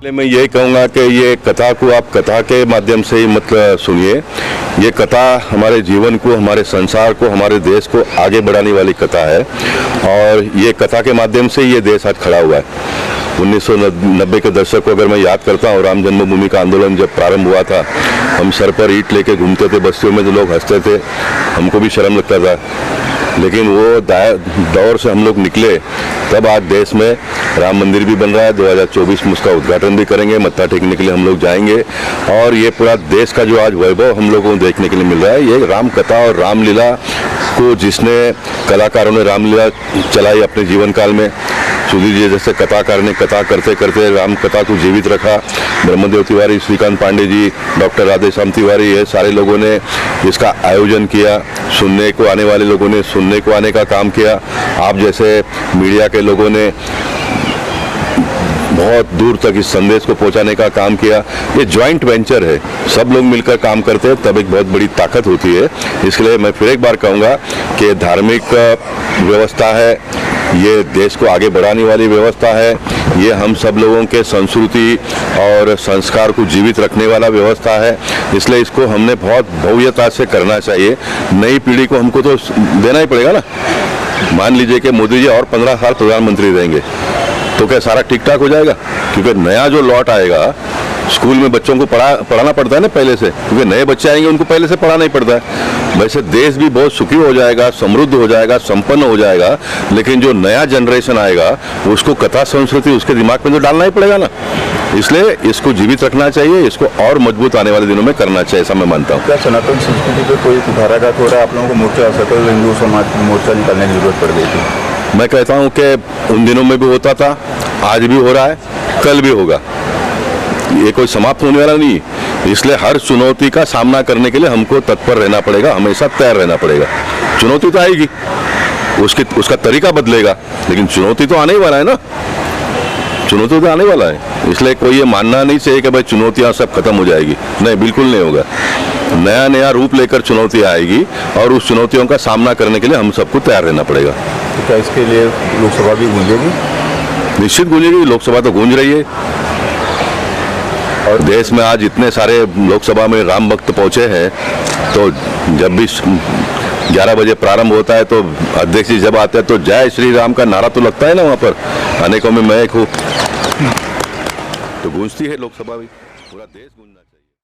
मैं यही कहूँगा कि ये कथा को आप कथा के माध्यम से ही मत सुनिए। ये कथा हमारे जीवन को, हमारे संसार को, हमारे देश को आगे बढ़ाने वाली कथा है और ये कथा के माध्यम से ये देश आज खड़ा हुआ है। 1990 के दशक को अगर मैं याद करता हूँ, राम जन्मभूमि का आंदोलन जब प्रारंभ हुआ था, हम सर पर ईंट लेके घूमते थे बस्तियों में, जो लोग हंसते थे, हमको भी शर्म लगता था। लेकिन वो दौर से हम लोग निकले, तब आज देश में राम मंदिर भी बन रहा है। 2024 में उसका उद्घाटन भी करेंगे, मत्था टेकने के लिए हम लोग जाएंगे और ये पूरा देश का जो आज वैभव हम लोगों को देखने के लिए मिल रहा है, ये राम कथा और रामलीला को जिसने कलाकारों ने रामलीला चलाई अपने जीवन काल में, सुधीर जी जैसे कथाकार ने कथा करते करते राम कथा को जीवित रखा। ब्रह्मदेव तिवारी, श्रीकांत पांडे जी, डॉक्टर राधेश्याम तिवारी, ये सारे लोगों ने इसका आयोजन किया। सुनने को आने वाले लोगों ने सुनने को आने का काम किया। आप जैसे मीडिया के लोगों ने बहुत दूर तक इस संदेश को पहुंचाने का काम किया। ये जॉइंट वेंचर है, सब लोग मिलकर काम करते हैं तब एक बहुत बड़ी ताकत होती है। इसलिए मैं फिर एक बार कहूँगा कि धार्मिक व्यवस्था है, ये देश को आगे बढ़ाने वाली व्यवस्था है, ये हम सब लोगों के संस्कृति और संस्कार को जीवित रखने वाला व्यवस्था है। इसलिए इसको हमने बहुत भव्यता से करना चाहिए। नई पीढ़ी को हमको तो देना ही पड़ेगा ना। मान लीजिए कि मोदी जी और 15 साल प्रधानमंत्री रहेंगे तो क्या सारा ठीक ठाक हो जाएगा? क्योंकि नया जो लॉट आएगा, स्कूल में बच्चों को पढ़ाना पड़ता है ना पहले से, क्योंकि नए बच्चे आएंगे उनको पहले से पढ़ाना ही पड़ता है। वैसे देश भी बहुत सुखी हो जाएगा, समृद्ध हो जाएगा, संपन्न हो जाएगा, लेकिन जो नया जनरेशन आएगा उसको कथा संस्कृति उसके दिमाग में तो डालना ही पड़ेगा ना। इसलिए इसको जीवित रखना चाहिए, इसको और मजबूत आने वाले दिनों में करना चाहिए, ऐसा मैं मानता हूँ। क्या सनातन संस्कृति पर कोई कुठाराघात हो रहा है? आप लोगों को मोर्चा सकल हिंदू समाज मोर्चा निकालने की जरूरत पड़ गई थी। मैं कहता हूँ कि उन दिनों में भी होता था, आज भी हो रहा है, कल भी होगा। ये कोई समाप्त होने वाला नहीं है। इसलिए हर चुनौती का सामना करने के लिए हमको तत्पर रहना पड़ेगा, हमेशा तैयार रहना पड़ेगा। चुनौती तो आएगी, उसका तरीका बदलेगा, लेकिन चुनौती तो आने ही वाला है ना। चुनौती तो आने वाला है। इसलिए कोई ये मानना नहीं चाहिए कि भाई चुनौतियाँ सब खत्म हो जाएगी। नहीं, बिल्कुल नहीं होगा। नया नया रूप लेकर चुनौती आएगी और उस चुनौतियों का सामना करने के लिए हम सबको तैयार रहना पड़ेगा। तो क्या इसके लिए लोकसभा भी गूंजेगी? निश्चित गूंजेगी, लोकसभा तो गूंज रही है। और देश में आज इतने सारे लोकसभा में राम भक्त पहुंचे हैं, तो जब भी 11 बजे प्रारंभ होता है तो अध्यक्ष जी जब आते हैं तो जय श्री राम का नारा तो लगता है ना, वहाँ पर अनेकों में मैं एक हूँ, तो गूंजती है लोकसभा भी, पूरा देश गूंज